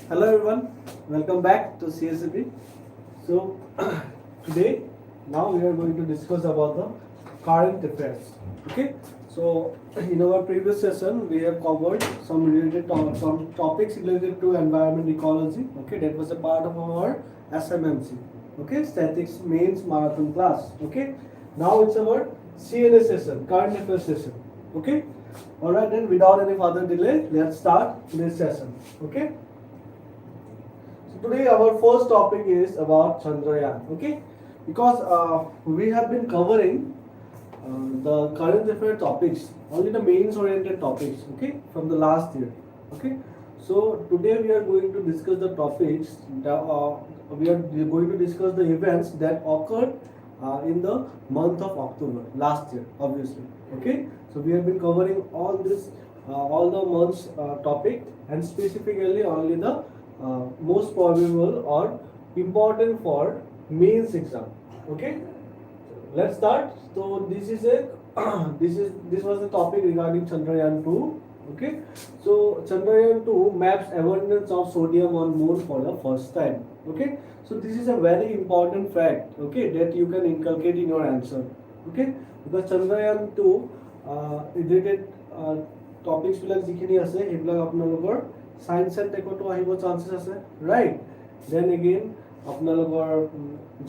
Hello everyone, welcome back to CSAP. So today, now we are going to discuss about the current affairs. Okay, so in our previous session we have covered some related some topics related to environment ecology. Okay, that was a part of our SMMC. Okay, statics mains marathon class. Okay, now it's our CNA session, current affairs session. Okay, all right, then without any further delay, let's start this session. Okay. Today our first topic is about Chandrayaan, okay? Because we have been covering the current affair topics, only the mains oriented topics, okay, from the last year, okay? So today we are going to discuss the topics that we are going to discuss the events that occurred in the month of October last year, obviously, okay? So we have been covering all this, all the months topic, and specifically only the most probable or important for mains exam. Okay, let's start. So this is a this was the topic regarding Chandrayaan 2. Okay, so Chandrayaan 2 maps abundance of sodium on moon for the first time. Okay, so this is a very important fact. Okay, that you can inculcate in your answer. Okay, because Chandrayaan 2 related topics বিলাক যিখিনি আছে সেইবিলাক আপোনালোকৰ Science and Tech to আহিব chances আছে, right? Then again আপোনালোকৰ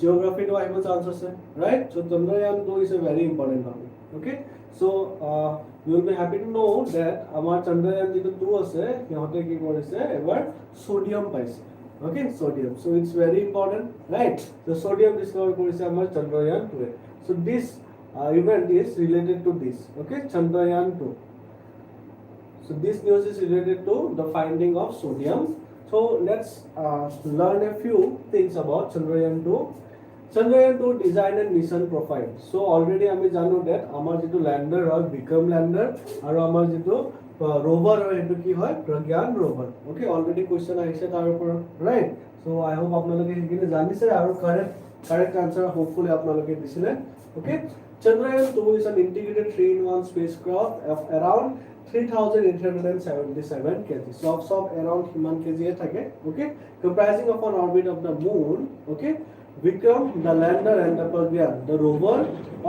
geography to আহিব chances আছে, right? So Chandrayaan 2 is a very important topic. Okay, so you will be happy to know that আমাৰ Chandrayaan যিটো 2 আছে সিহঁতে কি কৰিছে এবাৰ sodium পাইছে. Okay, sodium, so it's very important, right? The sodium discover কৰিছে আমাৰ Chandrayaan 2. So this event is related to this. Okay, Chandrayaan 2. So this news is related to the finding of sodium. So let's learn a few things about Chandrayaan 2. Chandrayaan 2 design and mission profile. So already আমি জানো that আমাৰ যিটো lander হয় Vikram lander আৰু আমাৰ যিটো rover হয় সেইটো কি হয় Pragyan rover. Okay, already question আহিছে তাৰ ওপৰত, right? So I hope আপোনালোকে সেইখিনি জানিছে আৰু correct answer hopefully আপোনালোকে দিছিলে. Okay, Chandrayaan 2 is an integrated 3-in-1 spacecraft of around 3,877 kg. So around human kg thake, okay, comprising of an orbit of the moon, okay, Vikram, the lander, and the Pragyan, the rover,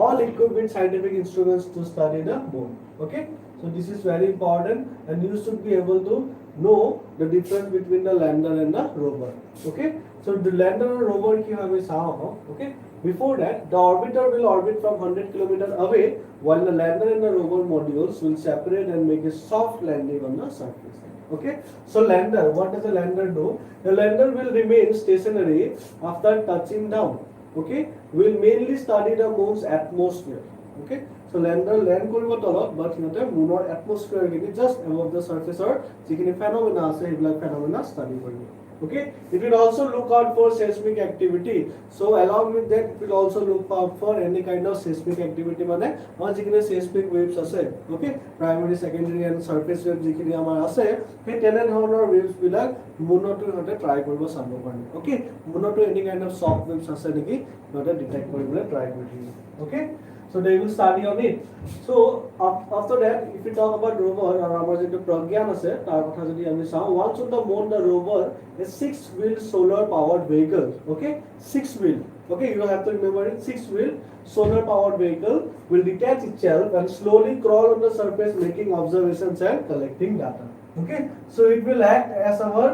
all equipped with scientific instruments to study the moon. Okay, so this is very important, and you should be able to know the difference between the lander and the rover. Okay, so the lander and rover ki hame saho, okay. Before that, the orbiter will orbit from 100 km away, while the lander and the rover modules will separate and make a soft landing on the surface. Okay, so lander, what does the lander do? The lander will remain stationary after touching down. Okay, will mainly study the moon's atmosphere. Okay, so lander land koribo tolot, but sihote moonor atmosphere gini just above the surface or jikhini phenomena ase ebilak phenomena study koribo. Okay, it will also look out for seismic activity. So along with that, it will also look out for any kind of seismic activity. Mane amar jikhini seismic waves ase, okay, primary, secondary and surface waves jikhini amar ase, he tene dhoroner waves bilak moonor to hote try koribo sabo karone. Okay, moonor to any kind of shock waves ase neki hote detect koribole try koribo. Okay, so they will study on it. So after that, if we talk about rover or our যেটো Pragyan আছে তার কথা যদি আমি চাও, once on the moon, the rover is 6-wheel solar powered vehicle. Okay, 6-wheel. Okay, you have to remember it. 6-wheel solar powered vehicle will detach itself and slowly crawl on the surface, making observations and collecting data. Okay, so it will act as our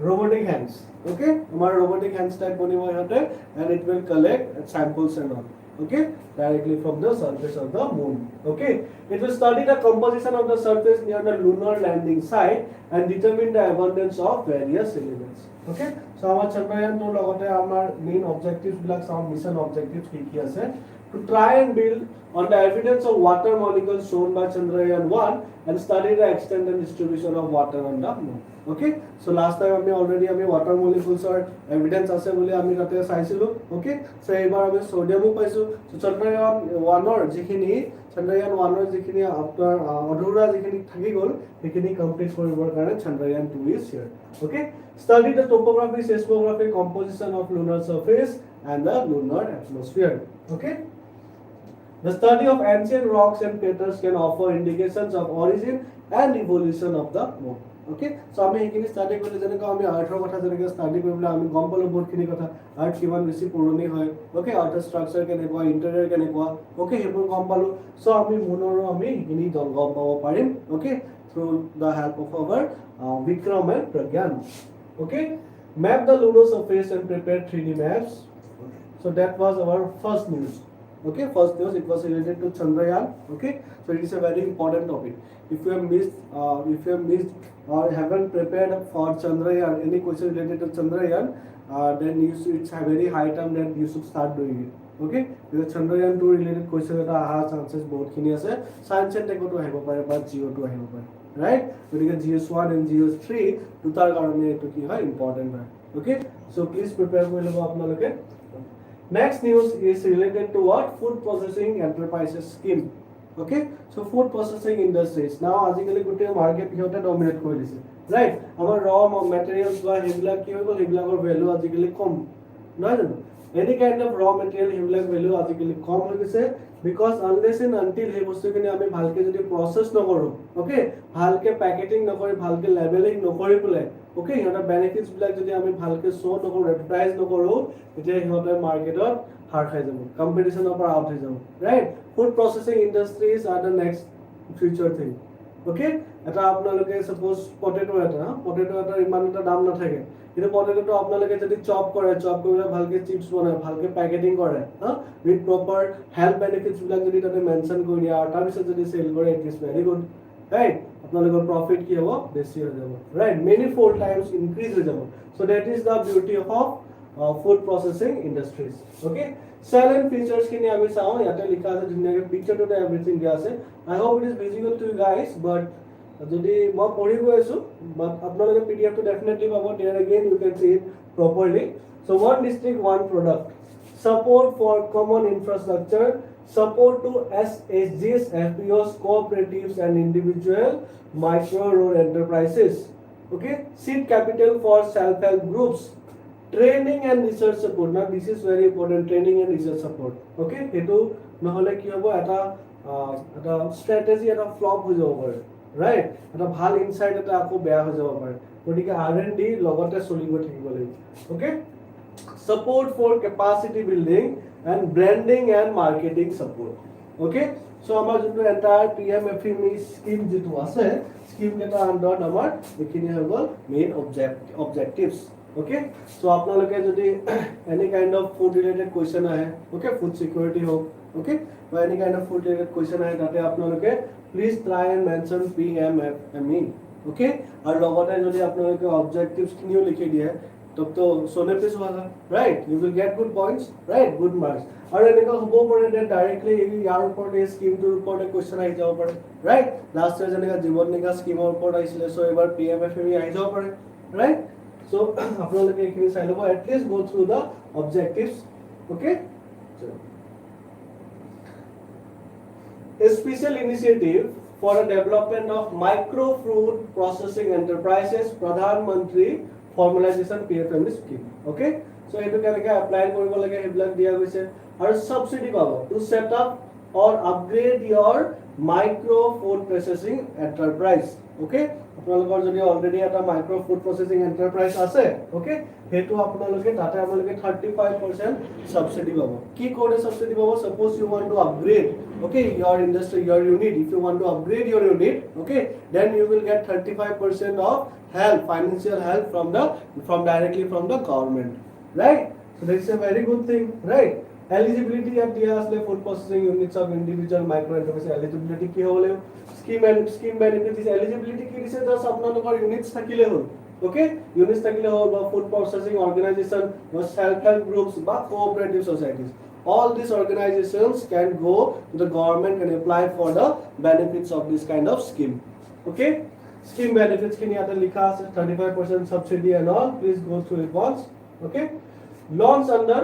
robotic hands. Okay, our robotic hands type bonibo ihote, and it will collect samples and all. Okay, directly from the surface of the moon. Okay, it will study the composition of the surface near the lunar landing site and determine the abundance of various elements. Okay, so our Chandrayaan 2 logote our main objectives bilak some mission objectives ki ase to try and build on the evidence of water molecules shown by Chandrayaan 1 and study the extent and distribution of water on the moon. Okay, so last time আমি already আমি water molecules or evidence আছে বলি আমি তাতে চাইছিলো. Okay, so এবাৰ আমি সোডিয়ামো পাইছো. So Chandrayaan 1 or যিখিনি Chandrayaan 1 or যিখিনি আপোনাৰ অধুৰা যিখিনি থাকি গল সেইখিনি কমপ্লিট কৰিবৰ কাৰণে Chandrayaan 2 is here. Okay, study the topography, seismography, composition of lunar surface and the lunar atmosphere. Okay, the study of ancient rocks and craters can offer indications of origin and evolution of the moon. Okay, so আমি এইখিনি study কৰিলে যেনেকৈ আমি আৰ্থৰ কথা যেনেকৈ study কৰিবলৈ আমি গম পালো বহুতখিনি কথা আৰ্থ কিমান বেছি পুৰণি হয়. ওকে, আৰ্থৰ ষ্ট্ৰাকচাৰ কেনেকুৱা, ইণ্টেৰিয়ৰ কেনেকুৱা, ওকে সেইবোৰ গম পালো. সো আমি মুনৰো আমি এইখিনি গম পাব পাৰিম. Okay, through the help of our Vikram and Pragyan. Okay, map the lunar surface and prepare 3D maps. So that was our first news. Okay, first news, it was related to Chandrayaan. Okay, so it is a very important topic. If you have missed or haven't prepared for Chandrayaan, any question related to Chandrayaan, then it's a very high time that you should start doing it. Okay, because Chandrayaan 2 related question eta aha chances bahut khini ase. Sci&Tech to ahibo pare ba Geo to ahibo pare, right? Because GS1 and GS3 dutar karone etu ki hoy important hoy. Okay, so please prepare kori lobo apnaloke. Next news is related to what? Food processing enterprises scheme. Okay, so food processing industries now আজিকালি গোটে market হিহতে dominate কৰি দিছে, right? আমাৰ ৰ materials বা হেবিলাক কি হৈ গল, হেবিলাকৰ value আজিকালি কম নহয় জানো? Any kind of raw material হেবিলাক ভ্যালু আজিকালি কম হৈ গৈছে because unless and until সেই বস্তুখিনি আমি ভালকে যদি প্ৰসেস নকৰো, ওকে, ভালকে প্যাকেটিং নকৰি, ভালকে লেবেলিং নকৰি পেলাই, ওকে, ইহঁতৰ বেনিফিটস বিলাক যদি আমি ভালকে শো নকৰো, এডভাৰটাইজ নকৰো, তেতিয়া ইহঁতৰ মাৰ্কেটত হার খাই যাব, কম্পিটিশনৰ পৰা আউট হৈ যাব, right? Food processing industries are the next future thing. Okay, এটা আপোনালোকে সাপোজ পটেটো এটা ইমান এটা দাম নাথাকে, কিন্তু পটেটোটো আপোনালোকে যদি চপ কৰে, চপ কৰিলে ভালকে চিপস বনায়, ভালকে প্যাকেটিং কৰে, উইথ প্ৰপাৰ হেল্থ বেনিফিটস বিলাক যদি তাতে মেনশন কৰি দিয়া আৰু তাৰপিছত যদি সেল কৰে, ইট ইজ ভেৰি গুড, ৰাইট? আপোনালোকৰ প্ৰফিট কি হ'ব, বেছি হৈ যাব, right? Many fold times increase হৈ যাব. So that is the beauty of food processing industries. Okay, cell and features kini ami sao yate likha ase dhuniya picture to everything dia ase. I hope it is visible to you guys, but jodi moi pori goi asu, but apnaloke pdf to definitely pabo, there again you can see it properly. So one district one product, support for common infrastructure, support to SHGs, FPOs, cooperatives and individual micro road enterprises. Okay, seed capital for self help groups, training and research support. Now this is very important, training and research support. Okay, etu নহলে কি হ'ব, এটা strategy এটা flop হৈ যাব পাৰে, right? এটা ভাল ইনসাইট এটা আকৌ বেয়া হৈ যাব পাৰে, গতিকে R&D লগতে চলিব থাকিব লাগিব. Okay, support for capacity building and branding and marketing support. Okay, so আমাৰ যোনটো এন্টায়াৰ PMFME স্কিম যেটো আছে, স্কিম কেটা আন্ডাৰত আমাৰ এখিনি হৈ গল মেইন অবজেক্টিভস. Okay, so আপোনালোকে যদি any kind of food related question আহে, okay, food security হোক, okay, or any kind of food related question আহে, তাতে আপোনালোকে please try and mention PMFME. Okay, আৰু লগতে যদি আপোনালোকে objectives খিনিও লিখি দিয়ে, তো সোনে পিছ হোৱা, right? You will get good points, right? Good marks. আৰু এনেকুৱা হ'ব পাৰে যে ডাইৰেক্টলি ইয়াৰ ওপৰত এই স্কিমটোৰ ওপৰত কোৱেশ্চন আহি যাব পাৰে, ৰাইট? লাষ্ট ইয়াৰ যেনেকা জীৱন নিকা স্কিমৰ ওপৰত আহিছিলে, সো এবাৰ PMFME আহি যাব পাৰে, ৰাইট? So আপোনালোকে এইখিনি চাই ল'ব, at least go through the objectives. Okay, a special initiative for the development of micro food processing enterprises, Pradhan Mantri formalization PFME scheme. Okay, so etu keneke apply koribo lage heblak dia goise, aru subsidy pabo to set up or upgrade your micro food processing enterprise. Okay, আপোনালোকৰ যদি already এটা micro food processing enterprise আছে, ওকে, হেতু আপোনালোকে তাতে আপোনালোকে 35% subsidy পাব. কি কোডে সাবসিডি পাব? Suppose you want to upgrade, okay, your industry, your unit. If you want to upgrade your unit, okay, then you will get 35% of help, financial help from directly from the government, right? So that's a very good thing, right? Eligibility at the food processing units of individual micro enterprise eligibility ki hole scheme benefit is eligibility ki dise just apnalokor units thakile hol, okay, units thakile hol ba food processing organization ba self help groups ba cooperative societies, all these organizations can go to the government and apply for the benefits of this kind of scheme, okay. Scheme benefits ki yate likha ase 35% subsidy and all, please go through it once, okay. Launch under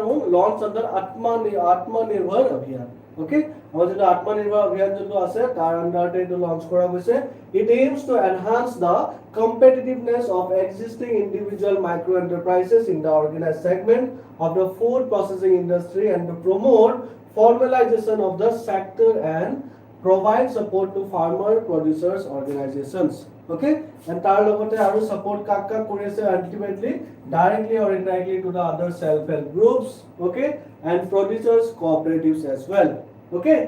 whom? Launch under Atmanirbhar Abhiyan. Okay, our যেটা Atmanirbhar Abhiyan যেটো আছে তার আন্ডারতে এটা launch করা হয়েছে. It aims to enhance the competitiveness of existing individual micro enterprises in the organized segment of the food processing industry and to promote formalization of the sector and provide support to farmer producers organizations, okay, and tar logote aru support kak kori ase ultimately directly or indirectly to the other self help groups, okay, and producers cooperatives as well, okay,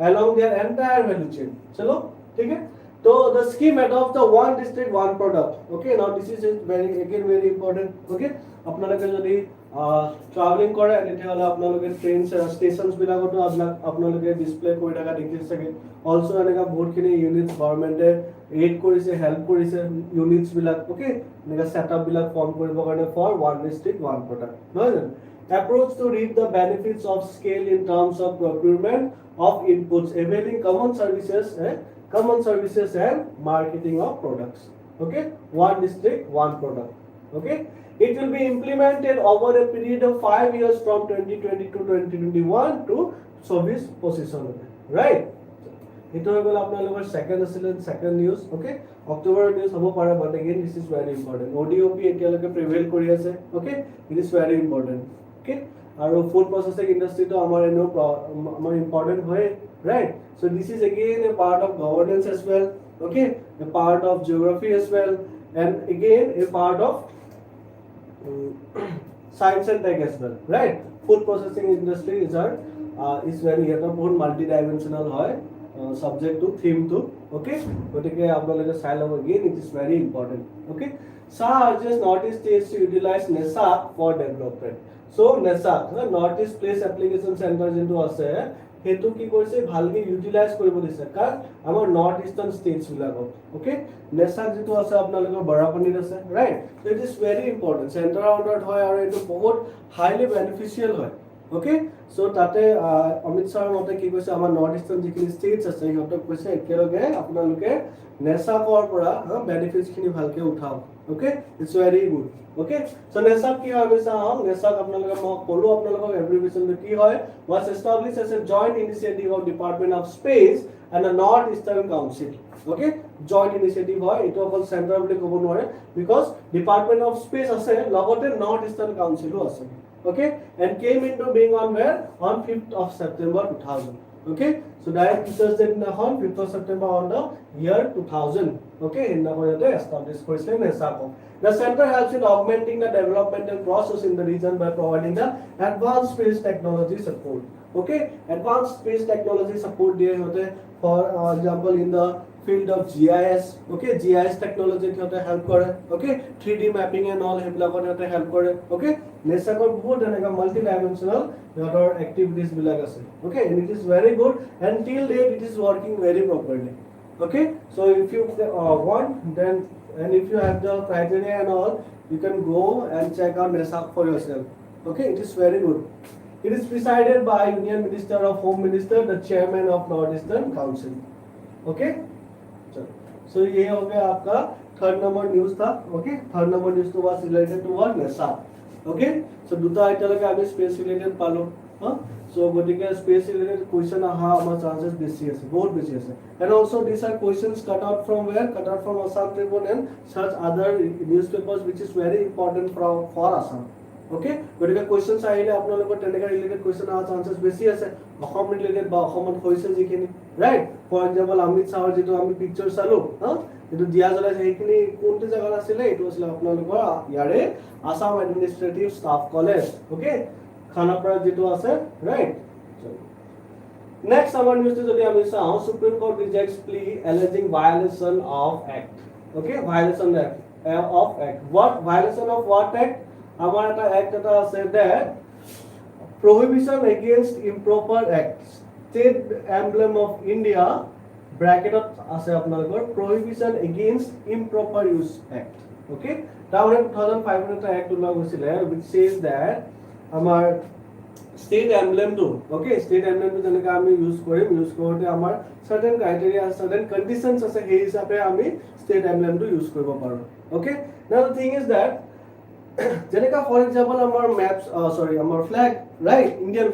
along their entire value chain. Chalo theek hai. So the scheme adopts the one district one product, okay. Now this is very important, okay. আপোনালোকে যদি travelling কৰে তেতিয়াহলে আপোনালোকে train stations বিলাকতো আপোনালোকে display কৰি থকা দেখিছে অলসো এনেকা বহুতখিনি ইউনিটস গভৰ্ণমেণ্টে এড কৰিছে হেল্প কৰিছে ইউনিটস বিলাক, ওকে, এনেকা সেটআপ বিলাক ফৰ্ম কৰিবৰ কাৰণে for one district one product, নহয় জানো? Approach to reap the benefits of scale in terms of procurement of inputs, availing common services and marketing of products, okay. One district one product, okay. It will be implemented over a period of 5 years from 2020 to 2021 to service position, right? Ito hoi gol apnalokor second news, okay. October news hobo pare, but again this is very important. ODOP etialoke prevail kori ase, okay. It is very important, okay. Aru food processing industry to amar eno amar important hoy, right? So this is again a part of governance as well, okay, a part of geography as well, and again a part of science and tech as well, right? Food processing industry is very বহুত multi-dimensional hoy, subject to theme to, okay. Gotike apnaloke sai lobo, again it is very important, okay. SA urges Northeast states to utilize NESAP for development. So NESAP, Northeast Place Application Center যেটো আছে হেতু কি কৰিছে ভালকে utilise কৰিব দিছে কাৰণ আমাৰ নৰ্থ ইষ্টাৰ্ণ ষ্টেটছ বিলাকত, ওকে. নেসাক যেটো আছে আপোনালোকৰ বৰাপানীত আছে, right? So it is very important, centre outdoor হয় আৰু এইটো বহুত হাইলি বেনিফিচিয়েল হয়, ওকে. সো তাতে অমিত ছাৰৰ মতে কি কৈছে আমাৰ নৰ্থ ইষ্টাৰ্ণ যিখিনি ষ্টেটছ আছে সিহঁতক কৈছে একেলগে আপোনালোকে নেসাকৰ পৰা বেনিফিটছ খিনি ভালকে উঠাওক, okay. It's very good, okay. So নেসাক কি হয় আমি চাওঁ, নেসাক আপোনালোকে মই ক'লো আপোনালোকক এব্ৰিভিয়েচনটো কি হয়, was established as a joint initiative of Department of Space and the North Eastern Council, okay. Joint initiative হয়, এটো অকল চেণ্টাৰ বুলি ক'ব নোৱাৰে because Department of Space আছে লগতে North Eastern Council ও আছে, okay, and came into being on where, on 5th of September 2000, okay. So direct teachers day on 5th of September on the year 2000, okay, in the established কৰিছে নেসাক. The center helps in augmenting the developmental process in the region by providing the advanced space technology support, okay. Advanced space technology support diye hote, for example in the field of GIS, okay. GIS technology hote help kore, okay. 3D mapping and all heblakot hote help kore, okay. nesakor bahut enaka multi dimensional yotor activities bilak ase, okay, and it is very good and till date it is working very properly, okay. So if you want, then and if you have the criteria and all, you can go and check out NESAP for yourself, okay. It is very good. It is presided by Union Minister of Home Minister, the chairman of Northeastern Council, okay. So ये हो गया आपका third number news था, okay. Third number news तो was related to what, NESAP, okay. So দুটা এতিয়ালৈকে আমি space related পালো, so গতিকে space related question aha আমাৰ chances বেছি আছে, বহুত বেছি আছে. And also these are questions cut out from where, cut out from Assam Tribune and such other newspapers which is very important for Assam, okay. গতিকে questions আহিলে আপোনালোকৰ তেনেকা related question অহা chances বেছি আছে অসম related বা অসমত হৈছে যিখিনি, right? For example অমিত ছাৰৰ যেটো আমি picture চালো, এটো দিয়া জলা সেইখিনি কোনটো জায়গা আছিল, এটো আছিল আপোনালোকৰ ইয়াৰে Assam administrative staff college, okay. Khanapara যেটো আছে, right? Next our news যদি আমি চাওঁ, Supreme Court rejects plea alleging violation of act, Okay, violation of act. What violation of what act? Our act said that prohibition against improper acts. State emblem of India bracket আছে আপোনালোকৰ prohibition against improper use act. Okay, তাৰমানে 2005 এটা act ওলোৱা গৈছিলে which says that আমাৰ state emblem টো okay state emblem টো যেনেকৈ আমি use কৰিম use কৰোঁতে আমাৰ certain criteria certain conditions আছে সেই হিচাপে আমি state emblem টো ইউজ কৰিব পাৰোঁ. Okay, now the thing is that যেনেকা ফৰ এক্সাম্পল আমাৰ মেপছ সৰি আমাৰ ফ্লেগ ৰাইট ইণ্ডিয়ান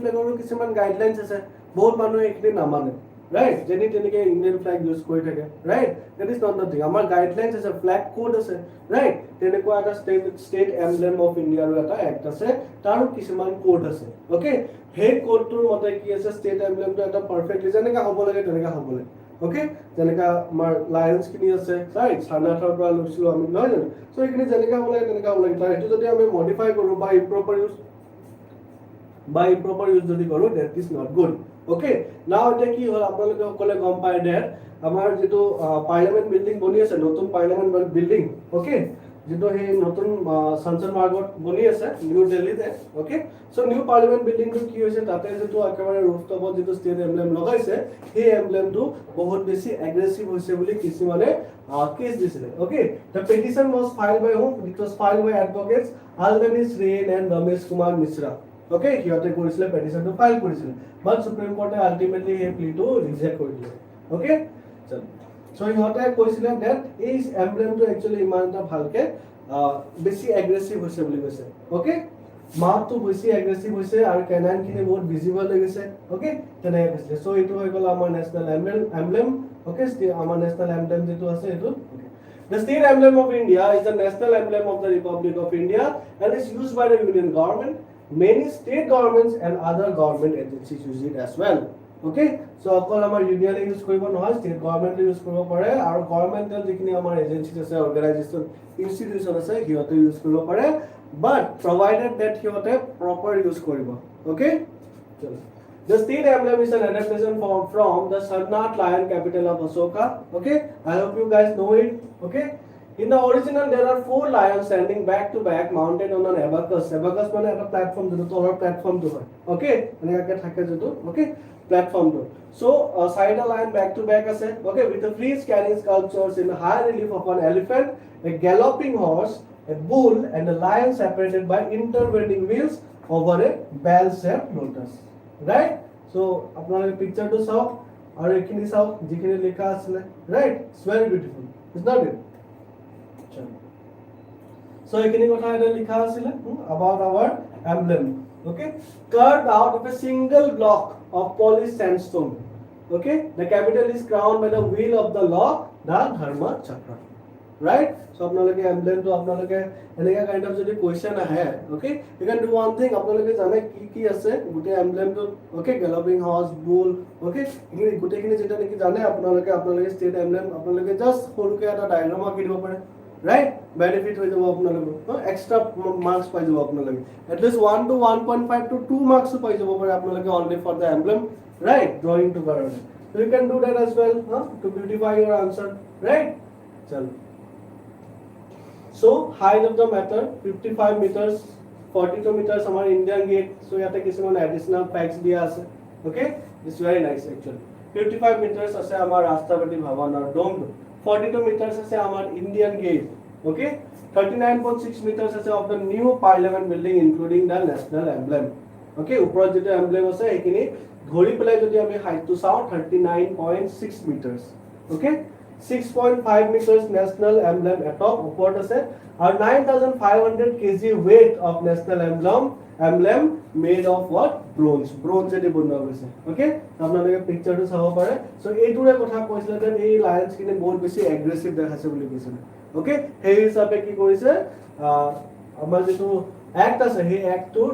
ফ্লেগৰো কিছুমান গাইডলাইনছ আছে বহুত মানুহে এইখিনি নামানে ৰাইট যেনে তেনেকে ইণ্ডিয়ান ফ্লেগ ইউজ কৰি থাকে right that is not the thing আমাৰ গাইডলাইনছ আছে ফ্লেগ কোড আছে ৰাইট তেনেকুৱা এটা ষ্টেট এমব্লেম অফ ইণ্ডিয়াৰো এটা এক্ট আছে তাৰো কিছুমান কোড আছে ওকে সেই কোডটোৰ মতে কি আছে ষ্টেট এমব্লেমটো এটা পাৰফেক্টলি যেনেকা হ'ব লাগে তেনেকা হ'ব লাগে ওকে যেনেকা আমাৰ লায়ন্স কিনি আছে ৰাইট সানাথৰ পৰা লৈছিলো আমি নহয় জানো সো এইখিনি যেনেকা হ'ব লাগে তেনেকা হ'ব লাগে তাৰ এটো যদি আমি মডিফাই কৰো বা ইম্প্ৰপাৰ ইউজ যদি কৰো that is not good okay now এটা কি হ'ল আপোনালোকে সকলে গম পায় দ্যাট আমাৰ যেটো পাৰ্লিয়ামেন্ট বিল্ডিং বনি আছে নতুন পাৰ্লিয়ামেন্ট বিল্ডিং ওকে যেটো হে নতুন সংসদ মাৰ্গত বনি আছে নিউ দিল্লীতে okay so new parliament building টো কি হৈছে তাতে যেটো একেবাৰে ৰূফটপত যেটো ষ্টেট এমব্লেম লগাইছে সেই এমব্লেমটো বহুত বেছি এগ্ৰেছিভ হৈছে বুলি কিছু মানে কেছ দিছিলে ওকে the petition was filed by whom it was filed by advocates Alvanis Rain and Ramesh Kumar Mishra okay হিয়তে কৰিছিলে petition টো ফাইল কৰিছিলে but supreme court ultimately এই plea টো ৰিজেক্ট কৰি দিলে okay চল সো ইহঁতে কৈছিলে that এই এমব্লেমটো একচুয়ালি ইমান এটা ভালকে বেছি এগ্ৰেছিভ হৈছে বুলি কৈছে ওকে মাউথটো বেছি এগ্ৰেছিভ হৈছে আৰু কেনাইন খিনি বহুত ভিজিবল হৈ গৈছে ওকে তেনেকৈ কৈছে সো এইটো হৈ গ'ল আমাৰ নেশনাল এমব্লেম ওকে আমাৰ নেশনাল এমব্লেম যেটো আছে এটো The state emblem of India is the national emblem of the Republic of India and is used by the Union government. Many state governments and other government agencies use it as well. Okay, so অকল আমাৰ union use কৰিব নহয় state government use কৰিব পাৰে আৰু গভৰ্ণমেন্টৰ যিখিনি আমাৰ agency আছে অৰ্গানাইজেচন ইনষ্টিটিউচন আছে হিয়তে ইউজ কৰিব পাৰে but provided that হিয়তে proper use কৰিব okay চলো The state emblem is an adaptation from the Sarnath lion capital of Ashoka. Okay, I hope you guys know it. Okay, in the original there are 4 lions standing back to back mounted on an abacus. Abacus মানে এটা platform যেটো তলৰ প্ল্যাটফর্মটো হয়. Okay, এনেকৈ থাকে যেটো. Okay, প্ল্যাটফর্মটো. So side a lion back to back আছে. Okay, with the frieze carrying sculptures in high relief of an elephant, a galloping horse, a bull, and a lion separated by intervening wheels over a bell-shaped lotus. Right? So আপোনালোকে পিকচাৰটো চাওক আৰু এখিনি চাওক যিখিনি লেখা আছে right it's very beautiful is not it so এখিনি কথা এটা লেখা আছিল about our emblem okay carved out of a single block of polished sandstone okay the capital is crowned by the wheel of the law the dharma chakra right so আপোনালোকে emblem to আপোনালোকে এনেকা kind of যদি question আহে okay you can do one thing আপোনালোকে জানে কি কি আছে গুটে emblem to okay galloping horse bull okay এই গুটেখিনি যেটা নেকি জানে আপোনালোকে state emblem আপোনালোকে just সৰুকে এটা ডায়াগ্ৰাম আঁকি দিব পাৰে right benefit হৈ যাব আপোনালোকৰ extra marks পাই যাব আপোনালোকে at least 1 to 1.5 to 2 marks পাই যাব পাৰে আপোনালোকে only for the emblem right drawing to garden so you can do that as well to beautify your answer right chalo So height of the matter 55 meters 42 meters our Indian gate so yate kisman additional facts dia ase okay it's very nice actually 55 meters ase amar Rashtrapati Bhavan or dome 42 meters ase amar Indian gate okay 39.6 meters ase of the new parliament building including the national emblem okay upor jeto emblem ase ekini dhori pelai jodi ami height to saw 39.6 meters okay 6.5 meters national emblem atop upor ase and 9500 kg weight of national emblem made of what bronze edi bonwa hoise okay apnaloke picture to sabo pare so eitore kotha koisile that ei lions kine bahut beshi aggressive dekhase boli koisile okay hei hisabe ki korise amar jetu act ase he actor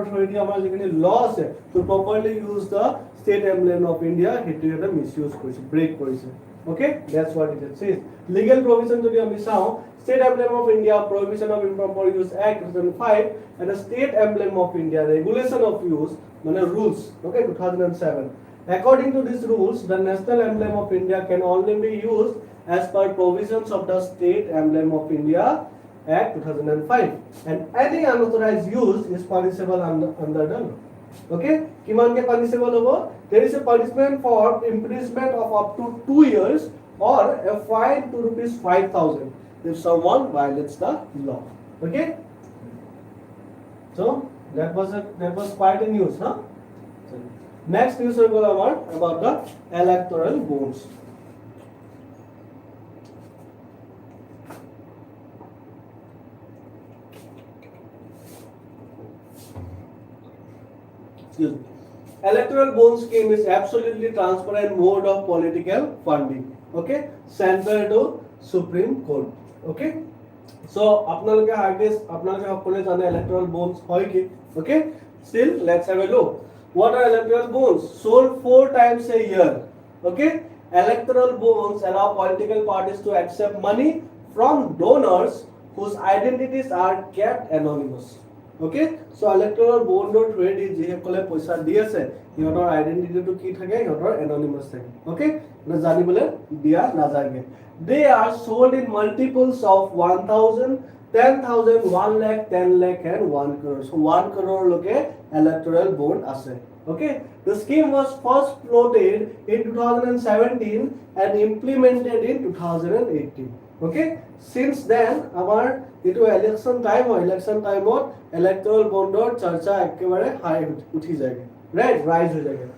authority amar jekini law ase to properly use the state emblem of India hetu eta misuse korise break korise okay that's what it says legal provision jodi ami sao state emblem of India prohibition of improper use act 2005 and the state emblem of India regulation of use mane rules okay 2007 according to these rules the national emblem of India can only be used as per provisions of the State Emblem of India Act 2005, and any unauthorized use is punishable under the law. Okay, kiman ke punishable hobo? There is a punishment for imprisonment of up to 2 years or a fine to rupees 5,000 if someone violates the law. Okay, so that was quite a news, huh? Next news we will about the electoral bonds. Electoral bond scheme is absolutely transparent mode of political funding. Okay, central to Supreme Court. Okay, so apnaloke hakole jane electoral bonds hoy ki. Okay, still let's have a look. What are electoral bonds? Sold 4 times a year. Okay, electoral bonds allow political parties to accept money from donors whose identities are kept anonymous. Okay, so electoral bond or trade is jehekole paisa di ase yotor identity to ki thake yotor anonymous thake. Okay, na janibole dia najage. They are sold in multiples of 1,000, 10,000, 1 lakh, 10 lakh and 1 crore. So 1 crore loke electoral bond ase. Okay, the scheme was first floated in 2017 and implemented in 2018. Okay, since then our itu election time electoral bond or charcha ekebare high uthi jayega, right, rise ho jayega.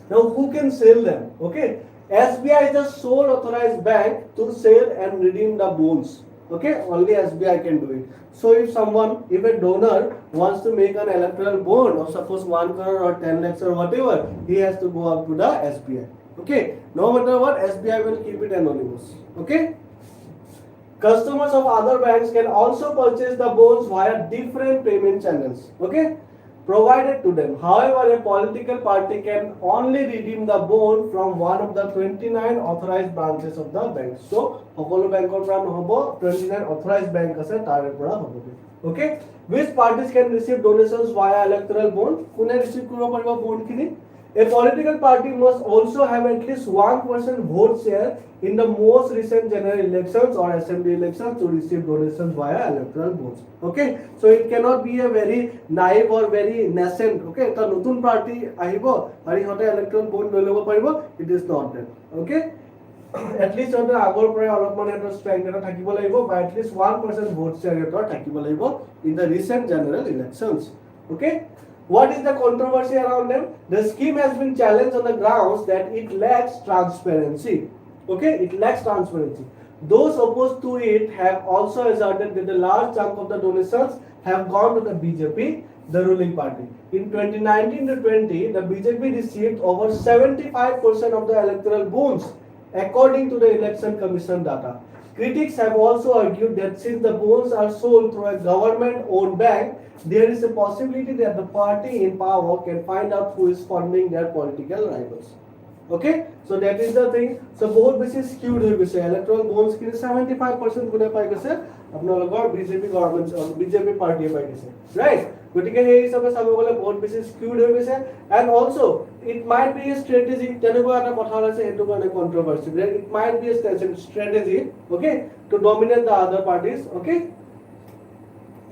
Now who can sell them? Okay, SBI is the sole authorized bank to sell and redeem the bonds. Okay, only SBI can do it. So if a donor wants to make an electoral bond of suppose 1 crore or 10 lakhs or whatever, he has to go up to the SBI. Okay, no matter what, SBI will keep it anonymous. Okay, customers of other banks can also purchase the bonds via different payment channels. Okay, provided to them. However, a political party can only redeem the bond from one of the 29 authorized branches of the bank. So, সকলো bank পৰা নহব, 29 authorized bank আছে তাৰে পৰা হ'ব. Okay, which parties can receive donations via electoral bond? কোনে receive কৰিব পাৰিব bond খিনি? A political party must also have at least 1% vote share in the most recent general elections or assembly elections to receive donations via electoral bonds. Okay, so it cannot be a very naive or very nascent. Okay, ta notun party ahibo ari hote electoral bond loi lobo paribo, it is not that. Okay, at least on the agor pore alopman eta strength eta thakibo lagibo by at least 1% vote share eta thakibo lagibo in the recent general elections. Okay, what is the controversy around them? The scheme has been challenged on the grounds that it lacks transparency. Okay, it lacks transparency. Those opposed to it have also asserted that a large chunk of the donations have gone to the BJP, the ruling party. In 2019 to 20, the BJP received over 75% of the electoral bonds, according to the Election Commission data. Critics have also argued that since the bonds are sold through a government-owned bank, there is a possibility that the party in power can find out who is funding their political rivals. Okay, so that is the thing. So बहुत बेसी skewed हो गए electoral bonds की 75% गुना पाई गए अपना लोगों BJP government और BJP party पाई गए, right? गतिके ये सब सब बोले बहुत बेसी skewed हो गए and also it might be a strategy. तेरे को आना पता है से हेतु का एक controversy. It might be a strategy, okay, to dominate the other parties. Okay,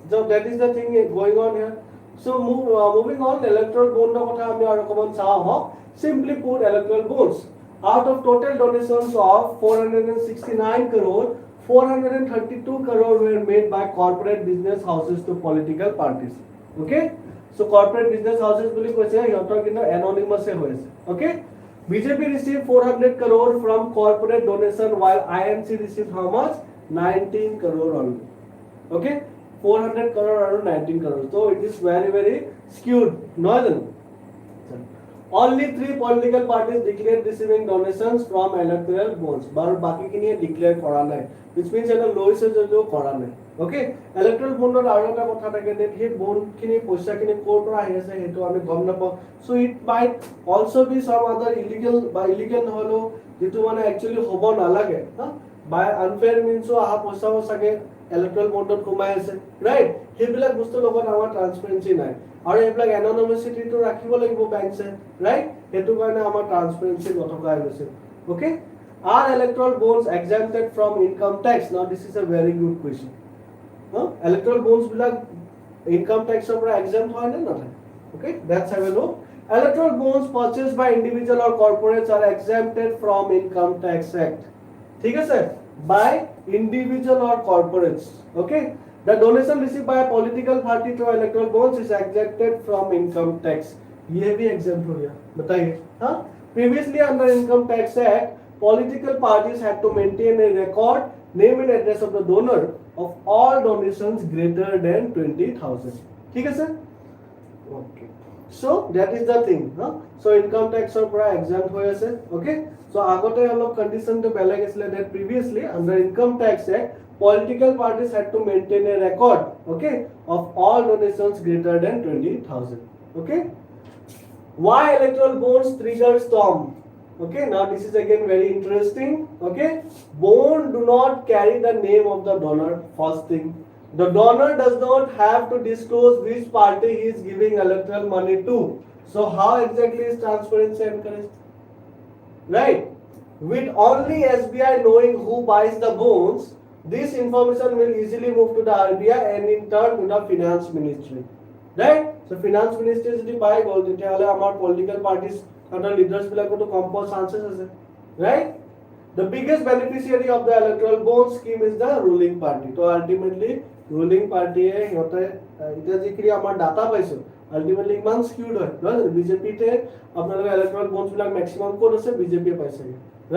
so that is the thing going on here. So moving on, electoral bond का कथा हमें और कौन सा हो? Simply put, electoral bonds. Out of total donations of 469 crore, 432 crore were made by corporate business houses to political parties. Okay? So corporate business houses will be anonymous. Okay? BJP received 400 crore from corporate donation while INC received how much? 19 crore only. Okay? 400 crore or 19 crore. So it is very, very skewed. No? Only 3 political parties declared receiving donations from electoral bonds, but बाकी के लिए declare करा नहीं, which means ये lowest जो जो करा नहीं. Okay, electoral bond और आगे का पता था कि ये bond के लिए पैसा के लिए कोर्ट पर आए से है तो हमें गम ना पा. So it might also be some other illegal by illegal hello जितु माने actually होबो ना लगे, हाँ? By unfair means तो आप पैसा हो सके electoral bond और कुमार से, right? ये बिल्कुल बुझते लोगों ना हमारा transparency नहीं. और ये ब्लैक anonymity तो रखी बोले वो बैंक से, right? ये तो कहना हमारा transparency बहुत होगा है वैसे, okay? Are electoral bonds exempted from income tax? Now this is a very good question. Electoral bonds bilak income tax পৰা exempt হয় নে নহয়? Okay, let's have a look. Electoral bonds purchased by individual or corporates are exempted from income tax act. ঠিক আছে? By individual or corporates. Okay? The donation received by a political party to electoral bonds is exempted from income tax. ये भी exempt हो गया. बताइए. हाँ? Previously under income tax act, political parties had to maintain a record, name and address of the donor of all donations greater than 20,000. ठीक है sir? Okay. So that is the thing. So income tax পৰা exempt হৈ আছে. Okay. So আগতে অলপ condition to বেলেগ আছিলে that previously under income tax act political parties had to maintain a record, okay, of all donations greater than 20,000. Okay. Why electoral bonds trigger storm? Okay, now this is again very interesting. Okay, bond do not carry the name of the donor. First thing, the donor does not have to disclose which party he is giving electoral money to. So how exactly is transparency encouraged? Right? With only SBI knowing who buys the bonds, this information will easily move to the RBI and in turn to the finance ministry. Right? So finance ministry যদি পাই গ'ল তেতিয়াহ'লে আমাৰ political parties আৰু leaders বিলাকতো কম পোৱা chances আছে. Right? The biggest beneficiary of the electoral bond scheme is the ruling party. So ultimately ruling party সিহঁতে এতিয়া যিখিনি আমাৰ ডাটা পাইছো ultimately ইমান skewed হয় নহয় বিজেপি তে আপোনালোকে electoral bonds বিলাক maximum ক'ত আছে বিজেপি পাইছে.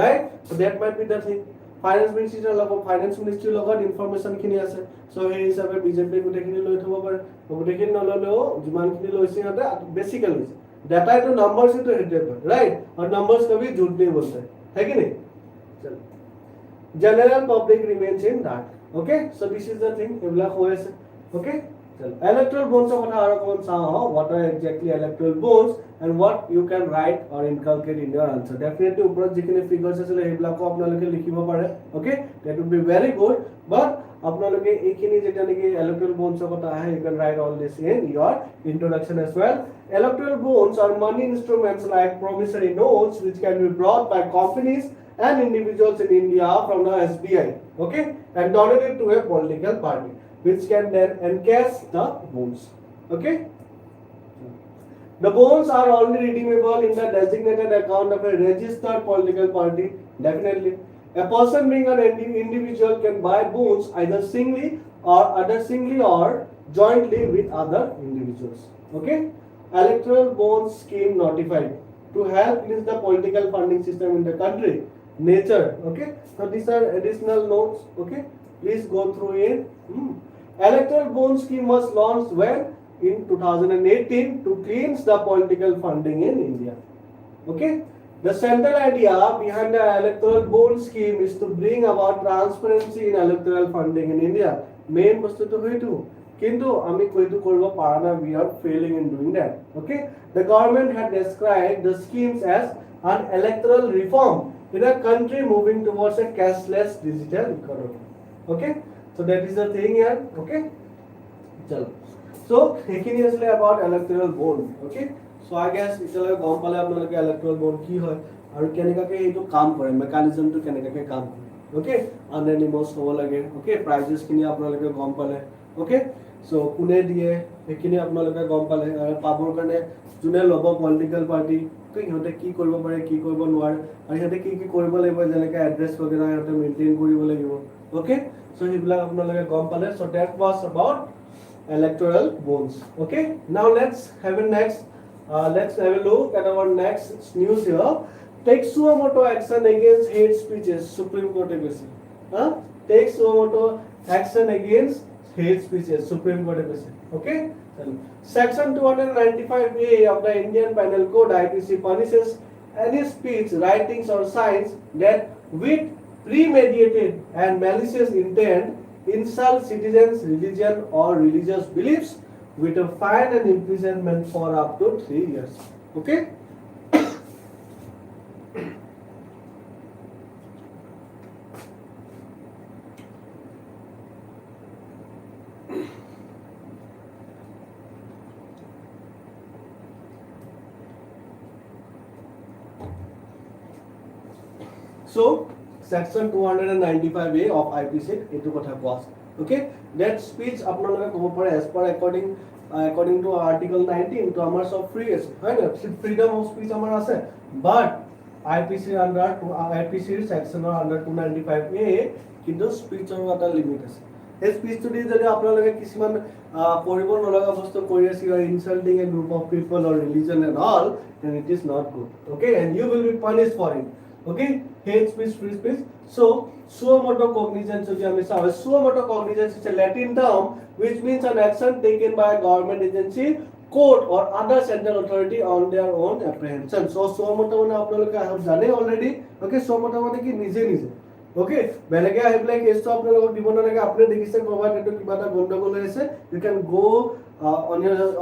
Right? So that might be the thing. Finance ministry লগত information খিনি আছে so সেই হিচাপে বিজেপি গোটেইখিনি লৈ থব পাৰে গোটেইখিনি নললেও যিমানখিনি লৈছে সিহঁতে বেসিক্যালি লৈছে ডাটা তো নাম্বারস তো হেড রাইট और नंबर्स कभी झूठ नहीं बोलते है कि नहीं चलो general public remains in dark okay so this is the thing एवला होए से okay चलो electoral bonds কথা আৰু কোন চাও what are exactly electoral bonds and what you can write or inculcate in your answer definitely ওপৰত যিখিনি ফিগাৰস আছে সেইবিলাকো আপোনালোকে লিখিব পাৰে okay that would be very good but আপোনালোকে এইখিনি যেটা নেকি electoral bonds কথা আহে you can write all this in your introduction as well. Electoral bonds are money instruments like promissory notes which can be brought by companies and individuals in India from the SBI okay and donated to a political party which can then encash the bonds okay. The bonds are only redeemable in the designated account of a registered political party. Definitely, a person being an individual can buy bonds either singly or jointly with other individuals. Okay, electoral bonds scheme notified to help in the political funding system in the country. Nature. Okay, so these are additional notes. Okay, please go through it. Electoral bond scheme was launched when in 2018 to cleanse the political funding in India. Okay, the central idea behind the electoral bond scheme is to bring about transparency in electoral funding in India. Main বস্তু তো হইতো কিন্তু আমি কইতো করব পারা না we are failing in doing that. Okay, the government had described the schemes as an electoral reform in a country moving towards a cashless digital economy. Okay, so that is the thing here. Okay, chalo. So এইখিনি আসলে about electoral bond okay so I guess ইতলৈ গম পালে আপোনালোকে electoral bond কি হয় আৰু কেনেকাকে এইটো কাম কৰে মেকানিজম টো কেনেকাকে কাম কৰে okay anonymous হ'ব লাগে okay prices খিনি আপোনালোকে গম পালে okay so কোনে দিয়ে এইখিনি আপোনালোকে গম পালে আৰু পাবৰ কাৰণে যোনে লব পলিটিক্যাল পাৰ্টি সিহঁতে কি কৰিব পাৰে কি কৰিব নোৱাৰে আৰু সিহঁতে কি কি কৰিব লাগিব যেনেকৈ এড্ৰেছ वगैरह সিহঁতে মেইনটেইন কৰিব লাগিব okay so সেইবিলাক আপোনালোকে গম পালে so that was about electoral bonds okay now let's have a look at our next news here. Take suo action against hate speeches Supreme Court embassy take suo action against hate speeches Supreme Court embassy okay section 295A of the Indian Penal Code IPC punishes any speech writings or signs that with premeditated and malicious intent insult citizens religion or religious beliefs with a fine and imprisonment for up to 3 years okay So section 295A of IPC etu kotha koa ase. Okay, that speech apnaloke kobo pare as per according to article 19 to amar sob free ase hoy na, freedom of speech amar ase, but IPC under IPC section under 295A কিন্তু স্পিচৰ এটা limit আছে। এই স্পিচটো দি যদি আপোনালোকে কিছুমান কৰিব নলগা বস্তু কৰি আছে, you are insulting a group of people or religion and all, then it is not good. Okay, and you will be punished for it. Okay, hate speech, free speech. So suo motu cognizance যদি আমি চাও, suo motu cognizance is a Latin term which means an action taken by a government agency, court or other central authority on their own apprehension. So suo motu মানে আপোনালোকে জানে already. Okay, suo motu মানে কি নিজে নিজে। Okay, বেলেগে আহি পেলাই কেছটো আপোনালোকক দিব নালাগে, আপুনি দেখিছে ক'ৰবাত এইটো কিবা এটা গণ্ডগোল হৈছে, you can go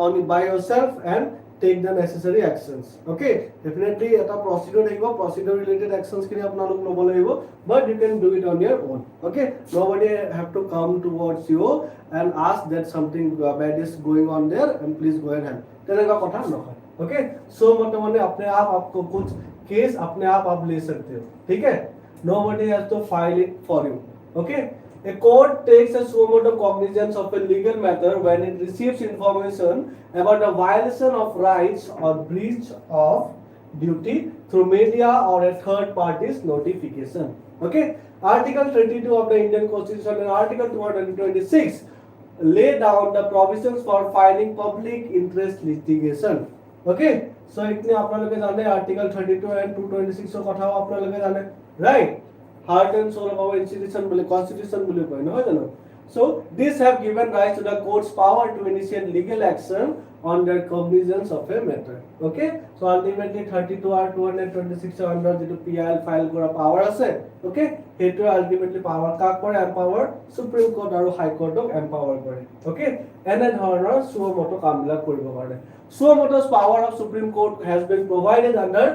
on by yourself and take the necessary actions. Okay, definitely এটা procedure থাকিব, procedure related actions খিনি আপোনালোক ল'ব লাগিব, but you can do it on your own. Okay, nobody have to come towards you and ask that something bad is going on there and please go and help. তেনেকুৱা কথা নহয়। Okay, so মানে अपने आप आपको कुछ case अपने आप ले सकते हो, ठीक है? Nobody has to file it for you. Okay, a court takes a suo motu cognizance of a legal matter when it receives information about a violation of rights or breach of duty through media or a third party's notification. Okay, article 32 of the Indian Constitution and article 226 lay down the provisions for filing public interest litigation. Okay, so itne apnaloke jane article 32 and 226 er kotha apnaloke jane, right? Heart and soul of our institution bole constitution bole koy no jano. So these have given rise to the court's power to initiate legal action on the cognizance of a matter. Okay, so ultimately 32 or 226 under the PIL file kora power ase. Okay, hetu ultimately power kak kore, empower Supreme Court aru High Court ok empower kore. Okay, ene dhoroner suo motu kaam bilak koribo pare. Suo motu's power of Supreme Court has been provided under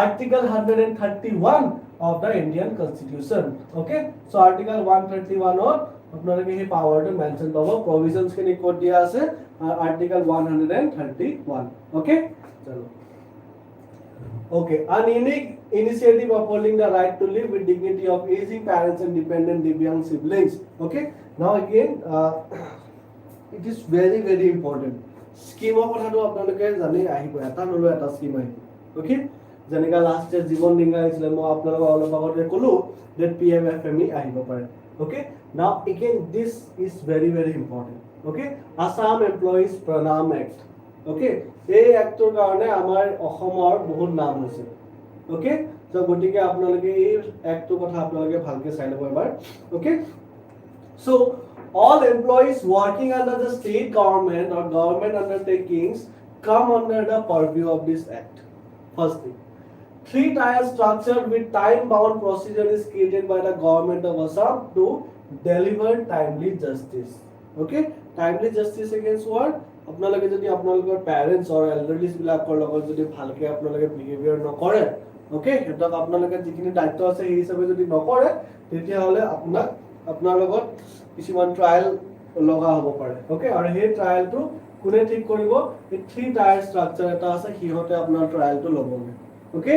article 131 of the Indian Constitution. Okay, so article 131 or আপোনালোকে এই পাৱাৰটো mention পাব, প্ৰভিজনছ খিনি code দিয়া আছে article 131. ওকে, চলো। Okay, an unique initiative upholding the right to live with dignity of aging parents and dependent divyang siblings. Okay, now again it is very very important. Scheme of কথাটো আপোনালোকে জানি আহিব, এটা নলো এটা স্কিম আহিব। ওকে, যেনেকা লাষ্ট ইয়াৰ জীৱন ডিঙ্গা হৈছিল, মই আপোনালোকক অলপ আগতে ক'লো that PMFME আহিব পাৰে। Okay, now again this is very very important. Okay, Assam Employees Pranam Act. Okay, এই এক্টৰ কাৰণে আমাৰ অসমৰ বহুত নাম হৈছে। Okay, so গটিকে আপোনালোকে এই এক্টৰ কথা আপোনালোকে ভালকে চাই ল'ব এবাৰ। Okay, so all employees working under the state government or government undertakings come under the purview of this act. Firstly, three-tier structure with time-bound procedure is created by the government of Assam to deliver timely justice. Okay, timely justice against what? আপোনালোকে যদি আপোনালোকৰ পেৰেন্টস or এল্ডাৰলিজ বিলাকৰ লগত যদি ভালকে আপোনালোকে behaviour নকৰে, ওকে, হেতক আপোনালোকে যিখিনি দায়িত্ব আছে এই হিচাপে যদি নকৰে, তেতিয়া হলে আপোনাৰ লগত কিছুমান ট্ৰায়াল লগা হ'ব পাৰে। ওকে, আৰু সেই ট্ৰায়ালটো কোনে ঠিক কৰিব? এই থ্ৰী টায়াৰ ষ্ট্ৰাকচাৰ এটা আছে, সিহঁতে আপোনাৰ ট্ৰায়ালটো ল'বগে। ওকে,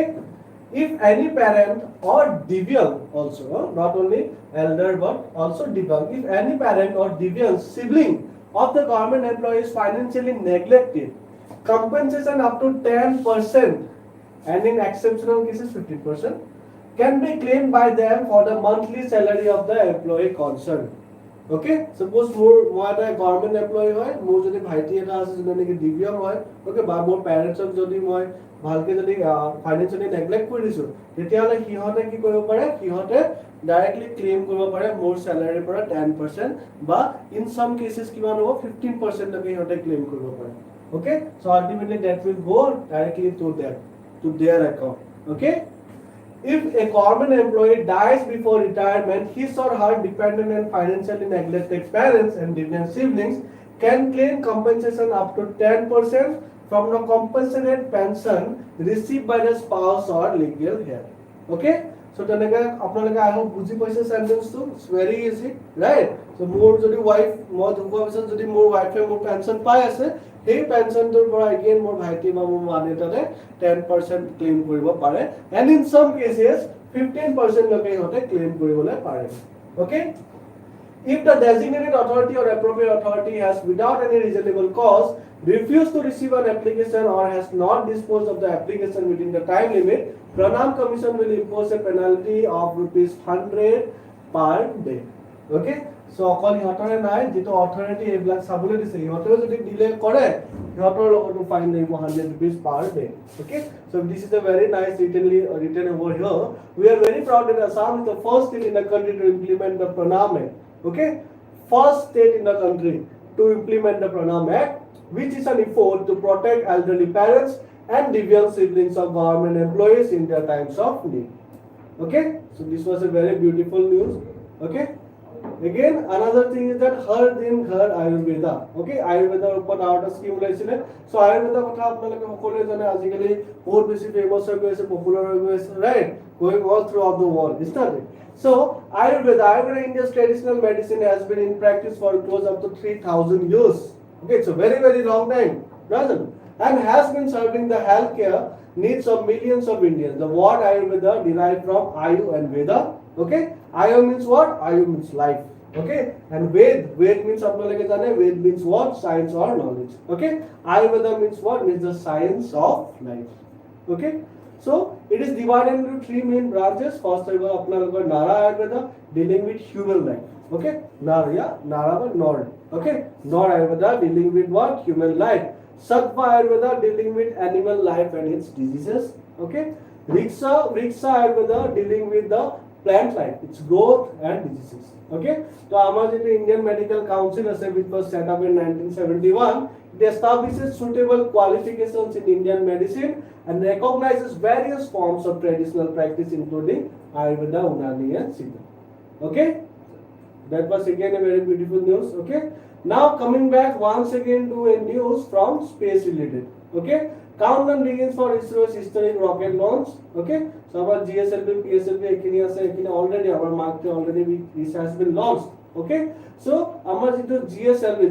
if any parent or divyang also, not only elder but also divyang, if any parent or divyang sibling of the government employee is financially neglected, compensation up to 10% and in exceptional cases 15% can be claimed by them for the monthly salary of the employee concerned. Okay, suppose more eta government employee hoy, more jodi bhaiti eta ase jodi neki divyang hoy, okay, ba more parents ok jodi moi bhalke jodi financially neglect kori disu, tetia hole hihote ki koribo pare, hihote directly claim koribo pare more salary pora 10% ba in some cases kiman hobo 15% loke hihote claim koribo pare. Okay, so ultimately that will go directly to their account. Okay, if a government employee dies before retirement, his or her dependent and financially neglected parents and deviant siblings can claim compensation up to 10% from the compensated pension received by the spouse or legal heir. Okay, so tenaka apnaloke I hope buji paise sentence to, it's very easy, right? So more jodi wife mo dhukwa piছত jodi more wife e more pension pai ase, সেই পেনশনটোৰ পৰা again মোৰ ভাইটি বা মোৰ মা দেউতাৰে 10% claim কৰিব পাৰে, and in some cases 15% লৈকে ইহঁতে ক্লেইম কৰিবলৈ পাৰে। Okay? If the designated authority or appropriate authority has, without any reasonable cause, refused to receive an application or has not disposed of the application within the time limit, Pranam Commission will impose a penalty of ₹100 per day. Okay? So অকল ইহঁতৰে নাই, যিটো authority এইবিলাক চাবলৈ দিছে, ইহঁতেও যদি delay কৰে, ইহঁতৰ লগতো ফাইন লাগিব ₹100 per day. Okay? So this is a very nice written over here. We are very proud that Assam is the first state in the country to implement the Pranam Act. Okay? First state in the country to implement the Pranam Act, which is an effort to protect elderly parents and deviant siblings of government employees in their times of need. Okay? So this was a very beautiful news. Okay? Again, another thing is that Har Din Ghar Ayurveda. Okay? Ayurveda upon our scheme laisile. So Ayurveda kotha apnaloke hokole jane ajikali bahut beshi famous hoy goise, popular hoy goise, right? Going all throughout the world, is not it? So Ayurveda, India's traditional medicine, has been in practice for close up to 3,000 years. Okay, it's a very, very long time, doesn't it? And has been serving the healthcare needs of millions of Indians. The word Ayurveda derived from Ayu and Veda. Okay, Ayu means what? Ayu means life. Okay, and Ved means Ved means what? Science or knowledge. Okay, Ayurveda means what? Means the science of life. Okay. So it is divided into 3 main branches. First I will apnaloker Nara Ayurveda, dealing with human life. Okay, Nara but Nord. Okay, Nord Ayurveda dealing with what? Human life. Sattva Ayurveda dealing with animal life and its diseases. Okay, Riksha Ayurveda dealing with the plant life, its growth and diseases. Okay, so our Indian Medical Council, which was set up in 1971, it establishes suitable qualifications in Indian medicine and recognizes various forms of traditional practice, including Ayurveda, Unani, and Siddha. Okay, that was again a very beautiful news. Okay, now coming back once again to a news from space related. Okay, countdown begins for ISRO's historic rocket launch. Okay, so our GSLV, PSLV, already our mark already this has been launched. Okay, so our GSLV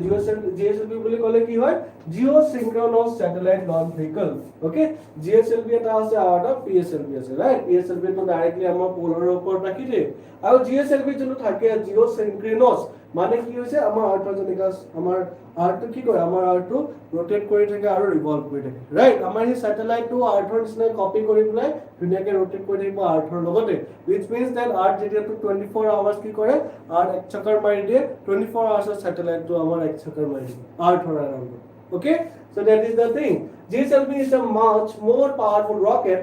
bole kole ki hoy, geosynchronous satellite launch vehicle. Okay, GSLV eta ase our PSLV ase, right? PSLV to directly our polar upor rakile, aru GSLV jono thake geosynchronous মানে কি হৈছে আমাৰ আৰ্থৰ যেনেকা আমাৰ আৰ্থটো কি কৰে, আমাৰ আৰ্থটো rotate কৰি থাকে আৰু ৰিভলভ কৰি থাকে, ৰাইট? আমাৰ এই স্যাটেলাইটটো আৰ্থৰ নিচিনা কপি কৰি পেলাই ধুনীয়াকৈ ৰোটেট কৰি থাকিব আৰ্থৰ লগতে, which means that আৰ্থ যেতিয়া 24 আৱাৰ্ছ কি কৰে, আৰ্থ এক চক্কৰ মাৰি দিয়ে, 24 আৱাৰ্ছৰ স্যাটেলাইটটো আমাৰ এক চক্কৰ মাৰি দিয়ে আৰ্থৰ around. Okay, so that is the thing. GSLV is a much more powerful rocket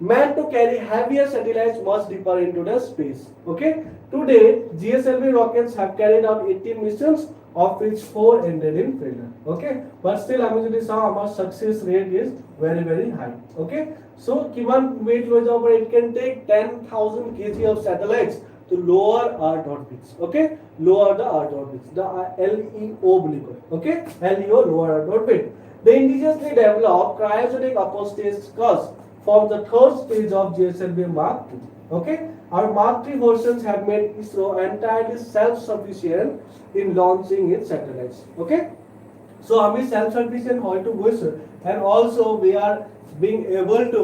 meant to carry heavier satellites much deeper into the space. Okay, today GSLV rockets have carried out 18 missions, of which 4 ended in failure. Okay, but still we saw our success rate is very, very high. Okay, so kiman weight lo jab it can take 10,000 kg of satellites to lower Earth orbits. Okay, lower the Earth orbits, the LEO. Okay, LEO, lower Earth orbit. The indigenously developed cryogenic apostate cusp forms the third stage of GSLV Mark II. Okay, our Mark III versions have made ISRO entirely self-sufficient in launching its satellites. Okay, so we self-sufficient hoy to goise, and also we are being able to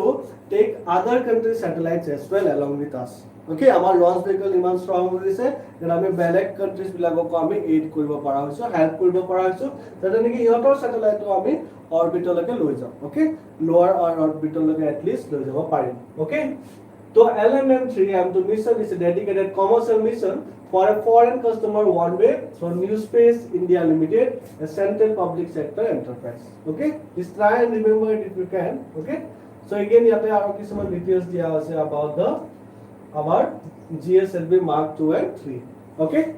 take other countries' satellites as well along with us. Okay, our launch vehicle iman strong hoise that ame belek countries bilagok ame aid koribo para hoiso, help koribo para hoiso, jate neki ihotor satellite to ame orbital leke loi jao. Okay, lower orbital leke at least loi jabo parim. Okay, so LMM-3M mission is a dedicated commercial mission for a foreign customer one way from New Space India Limited, a central public sector enterprise. Okay, just try and remember it if you can. Okay, so again yate aro kichuman details dia ase about the our GSLV Mark II and 3. Okay,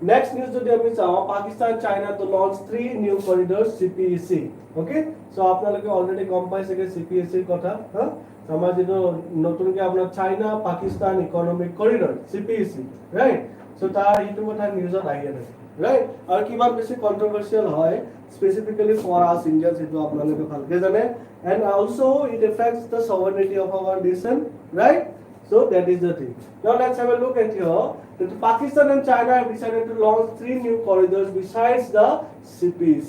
next news jodi ami chao, Pakistan China to launch 3 new corridors, CPEC. Okay, so apnaloke already gom paise ke CPEC kotha, ha আমাৰ যেটো নতুনকৈ আপোনাৰ China Pakistan economic corridor CPEC, right? So তাৰ ইটো কথা নিউজত আহি আছে, ৰাইট? আৰু কিমান বেছি কন্ট্ৰভাৰ্চিয়াল হয় স্পেসিফিক্যালি ফৰ আস ইন্ডিয়ানস, এটো আপোনালোকে ভালকে জানে, and also it affects the sovereignty of our nation, right? So that is the thing. Now let's have a look at here that Pakistan and China have decided to launch 3 new corridors besides the CPEC.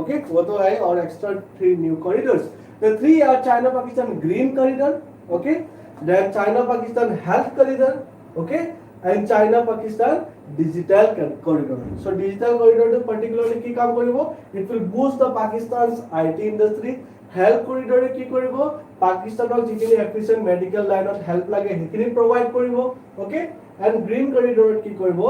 Okay, वो तो है, और extra 3 new corridors. The 3 are China-Pakistan Green Corridor, okay, then China-Pakistan Health Corridor, okay, and China-Pakistan Digital Corridor. So digital corridor particularly কি কাম কৰিব? It will boost the Pakistan's IT industry. Health corridor কি কৰিব? পাকিস্তানৰ যিখিনি efficient medical lineত help লাগে সেইখিনি provide কৰিব, okay, and green corridor কি কৰিব?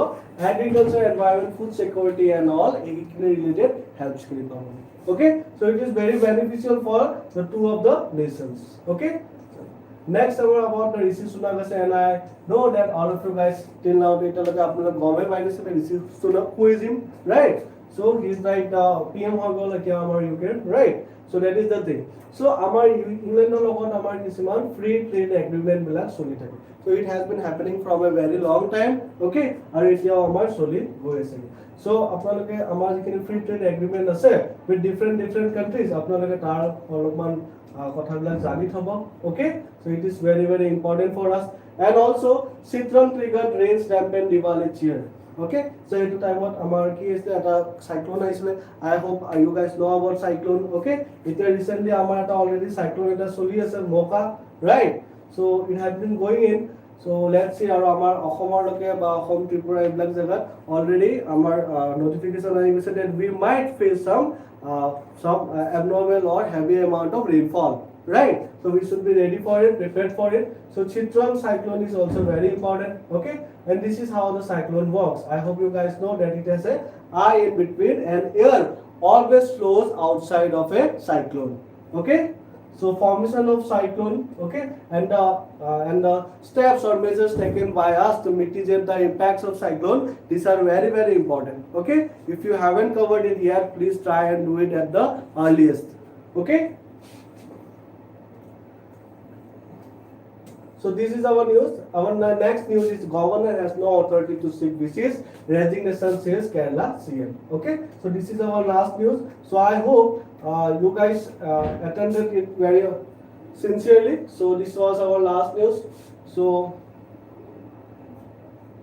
Agriculture, environment, food security and all এইখিনি related helps খিনি পাব, okay. So it is very beneficial for the two of the nations, okay. Next about the Rishi Sunak, and I know that all of you guys till now data like apnalok gome paise Rishi Sunak, who is him, right? So he's like PM hobo like our UK, right? So that is the thing. So our England logot amar kisiman free trade agreement bila choli thake. So it has been happening from a very long time, okay, aru etia amar choli goi ase. So apnaloke amar jikini free trade agreement ase with different countries, apnaloke tar olopman কথাবিলাক জানি থব, okay. So it is very important for us. And also Cyclone triggered rains dampened Diwali cheer, okay. So at the time what amar ki is that cyclone aisle. I hope you guys know about cyclone, okay. It recently amar eta already cyclone eta choli ase Moka, right? So it has been going in. So let's see aru amar Asomor loke ba Asom Tripura eblak jagat already amar notification ahi gise that we might face some abnormal or heavy amount of rainfall, right? So we should be ready for it, prepared for it. So Chitram cyclone is also very important, okay. And this is how the cyclone works. I hope you guys know that it has a eye in between and air always flows outside of a cyclone, okay. So formation of cyclone, okay, and the steps or measures taken by us to mitigate the impacts of cyclone, these are very important, okay. If you haven't covered it yet, please try and do it at the earliest, okay. So this is our news. Our next news is governor has no authority to seek VC's resignation, says Kerala CM, okay. So this is our last news. So I hope you guys attended it very sincerely. So this was our last news. So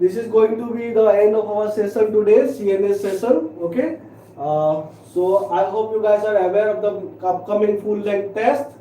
this is going to be the end of our session today, CNS session, okay. So I hope you guys are aware of the upcoming full length test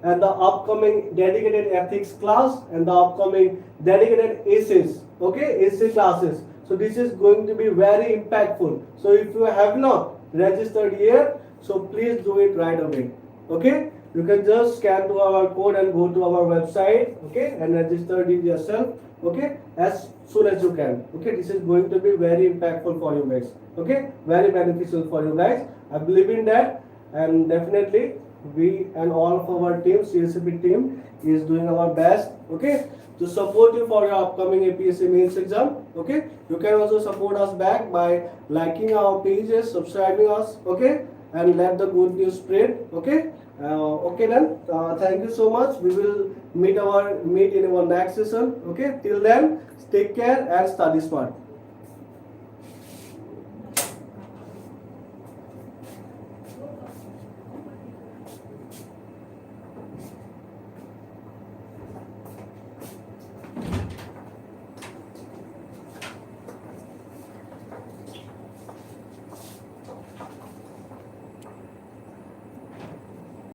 and the upcoming dedicated ethics class and the upcoming dedicated essays, okay, essay classes. So this is going to be very impactful. So if you have not registered yet, so please do it right away, okay. You can just scan to our code and go to our website, okay, and register it yourself, okay, as soon as you can, okay. This is going to be very impactful for you guys, okay, very beneficial for you guys. I believe in that, and definitely we and all of our team, CSAP team, is doing our best, okay, to support you for your upcoming APSC mains exam, okay. You can also support us back by liking our pages, subscribing us, okay, and let the good news spread, okay. Okay then, thank you so much. We will meet in our next session, okay. Till then, take care and study smart.